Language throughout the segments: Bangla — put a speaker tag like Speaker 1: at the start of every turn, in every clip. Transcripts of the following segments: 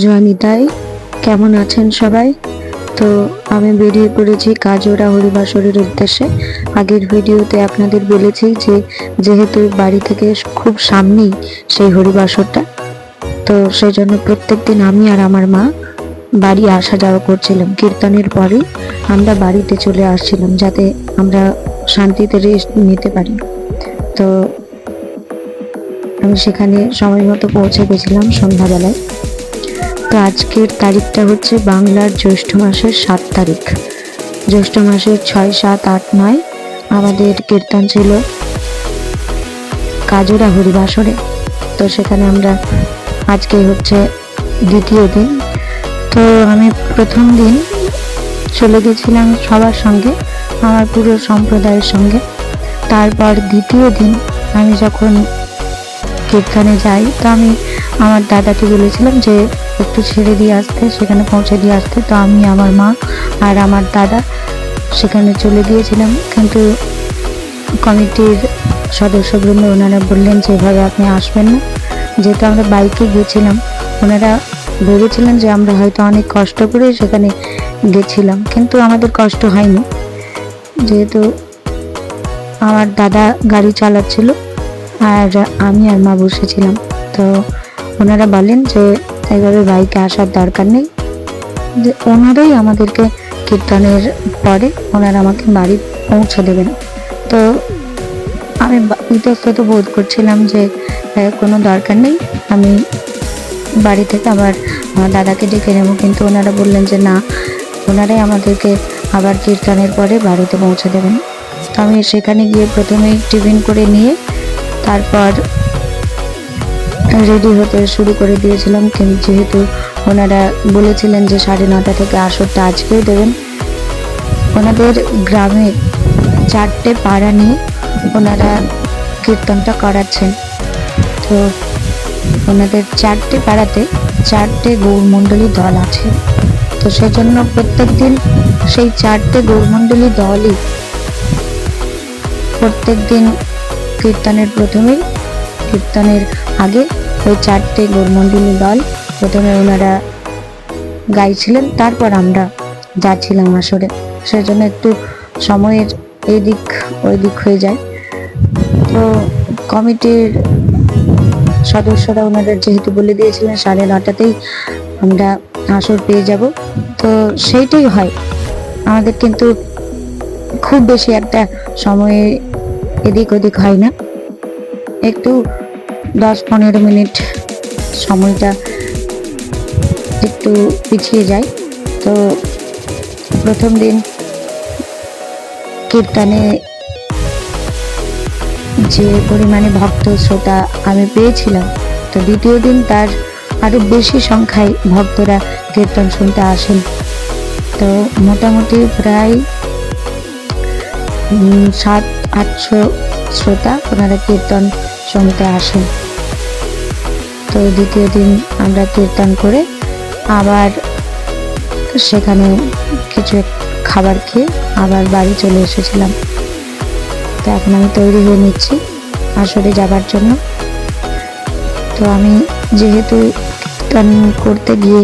Speaker 1: জয়নিতাই, কেমন আছেন সবাই? তো আমি বেরিয়ে পড়েছি কাজোড়া হরিবাসরের উদ্দেশ্যে। আগের ভিডিওতে আপনাদের বলেছি যে যেহেতু বাড়ি থেকে খুব সামনেই সেই হরিবাসরটা, তো সেই জন্য প্রত্যেক দিন আমি আর আমার মা বাড়ি আসা যাওয়া করছিলাম। কীর্তনের পরেই আমরা বাড়িতে চলে আসছিলাম যাতে আমরা শান্তিতে রেস্ট নিতে পারি। তো আমি সেখানে সময় মতো পৌঁছে গেছিলাম সন্ধ্যাবেলায়। তো আজকের তারিখটা হচ্ছে বাংলার জ্যৈষ্ঠ মাসের 7 তারিখ। জ্যৈষ্ঠ মাসের 6, 7, 8, 9 আমাদের কীর্তন ছিল কাজোড়া হরিবাসরে। তো সেখানে আমরা আজকে হচ্ছে দ্বিতীয় দিন। তো আমি প্রথম দিন চলে গেছিলাম সবার সঙ্গে, আমার পুরো সম্প্রদায়ের সঙ্গে। তারপর দ্বিতীয় দিন আমি যখন কীর্তনে যাই, তো আমি আমার দাদাকে বলেছিলাম যে একটু ছেড়ে দিয়ে আসতে, সেখানে পৌঁছে দিয়ে আসতে। তো আমি, আমার মা আর আমার দাদা সেখানে চলে গিয়েছিলাম, কিন্তু কমিটির সদস্যবৃন্দ ওনারা বললেন যে এভাবে আপনি আসবেন না। যেহেতু আমরা বাইকে গিয়েছিলাম, ওনারা ভেবেছিলেন যে আমরা হয়তো অনেক কষ্ট করে সেখানে গেছিলাম, কিন্তু আমাদের কষ্ট হয়নি। যেহেতু আমার দাদা গাড়ি চালাচ্ছিল আর আমি আর মা বসেছিলাম, তো ওনারা বলেন যে এইভাবে বাইকে আসার দরকার নেই, যে ওনারাই আমাদেরকে কীর্তনের পরে ওনারা আমাকে বাড়ি পৌঁছে দেবেন। তো আমি ইতস্তত বোধ করছিলাম যে কোনো দরকার নেই, আমি বাড়ি থেকে আবার দাদাকে ডেকে নেব, কিন্তু ওনারা বললেন যে না, ওনারাই আমাদেরকে আবার কীর্তনের পরে বাড়িতে পৌঁছে দেবেন। তো আমি সেখানে গিয়ে প্রথমেই টিফিন করে নিয়ে তারপর রেডি হতে শুরু করে দিয়েছিলাম, কিন্তু যেহেতু ওনারা বলেছিলেন যে 9:30 থেকে আসরটা আজকেই দেবেন। ওনাদের গ্রামে 4টে পাড়া নিয়ে ওনারা কীর্তনটা করাচ্ছেন। তো ওনাদের 4টে পাড়াতে 4টে গৌরমণ্ডলী দল আছে। তো সেজন্য প্রত্যেক দিন সেই 4টে গৌরমণ্ডলী দলই প্রত্যেক দিন কীর্তনের প্রথমেই, কীর্তনের আগে ওই 4টে গৌরমণ্ডলী দল প্রথমে ওনারা গাইছিলেন, তারপর আমরা যাচ্ছিলাম আসরে। সেজন্য একটু সময়ের এদিক ওই দিক হয়ে যায়। তো কমিটির সদস্যরা ওনাদের যেহেতু বলে দিয়েছিলেন 9:30তেই আমরা আসর পেয়ে যাব, তো সেইটাই হয় আমাদের, কিন্তু খুব বেশি একটা সময়ে এদিক ওদিক হয় না, একটু 10-15 মিনিট সময়টা একটু পিছিয়ে যায়। তো প্রথম দিন কীর্তনে যে পরিমাণে ভক্ত শ্রোতা আমি পেয়েছিলাম, তো দ্বিতীয় দিন তার আরো বেশি সংখ্যায় ভক্তরা কীর্তন শুনতে আসেন। তো মোটামুটি প্রায় 700-800 শ্রোতা ওনারা কীর্তন শুনতে আসেন। তো দ্বিতীয় দিন আমরা কীর্তন করে আবার সেখানে কিছু খাবার খেয়ে আবার বাড়ি চলে এসেছিলাম। তো এখন আমি তৈরি হয়ে নিচ্ছি আসরে যাবার জন্য। তো আমি যেহেতু কীর্তন করতে গিয়ে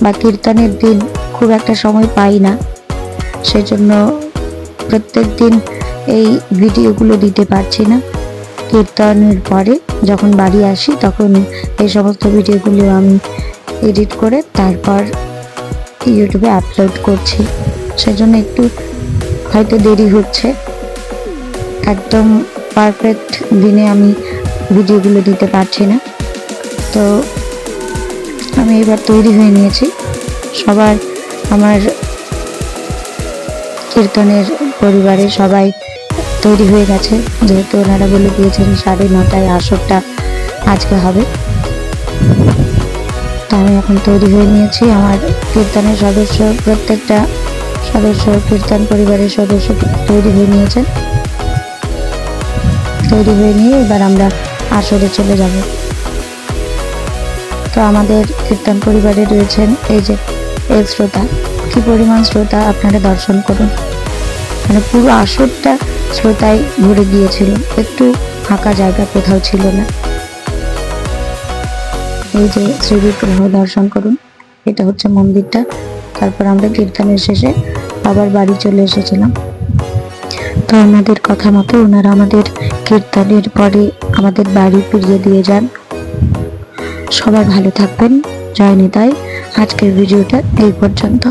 Speaker 1: বা কীর্তনের দিন খুব একটা সময় পাই না, সেজন্য প্রত্যেক দিন এই ভিডিওগুলো দিতে পারছি না। কীর্তনের পরে যখন বাড়ি আসি তখন এই সমস্ত ভিডিওগুলো আমি এডিট করে তারপর ইউটিউবে আপলোড করছি, সেজন্য একটু হয়তো দেরি হচ্ছে। একদম পারফেক্ট দিনে আমি ভিডিওগুলো দিতে পারছি না। তো আমি এবার তৈরি হয়ে নিয়েছি। সবার, আমার কীর্তনের পরিবারে সবাই তৈরি হয়ে গেছে, যেহেতু ওনারা বলে দিয়েছেন 9:30টায় আসরটা আজকে হবে। তো আমি এখন তৈরি হয়ে নিয়েছি। আমার কীর্তনের সদস্য, প্রত্যেকটা সদস্য, কীর্তন পরিবারের সদস্য তৈরি হয়ে নিয়েছেন। তৈরি হয়ে নিয়ে এবার আমরা আসরে চলে যাব। তো আমাদের কীর্তন পরিবারে রয়েছেন এই যে এই শ্রোতা, কি পরিমাণ শ্রোতা আপনারা দর্শন করুন, মানে পুরো আসরটা শ্রোতায় ভরে গিয়েছিল, একটু ফাঁকা জায়গা কোথাও ছিল না। এই যে শ্রী বিগ্রহ দর্শন করুন। এটা হচ্ছে মন্দিরটা। তারপর আমরা কীর্তনের শেষে আবার বাড়ি চলে এসেছিলাম। তো আমাদের কথা মতো ওনারা আমাদের কীর্তনের পরে আমাদের বাড়ি ফিরিয়ে দিয়ে যান। সবাই ভালো থাকবেন। জয় নিতাই। আজকের ভিডিওটা এই পর্যন্ত।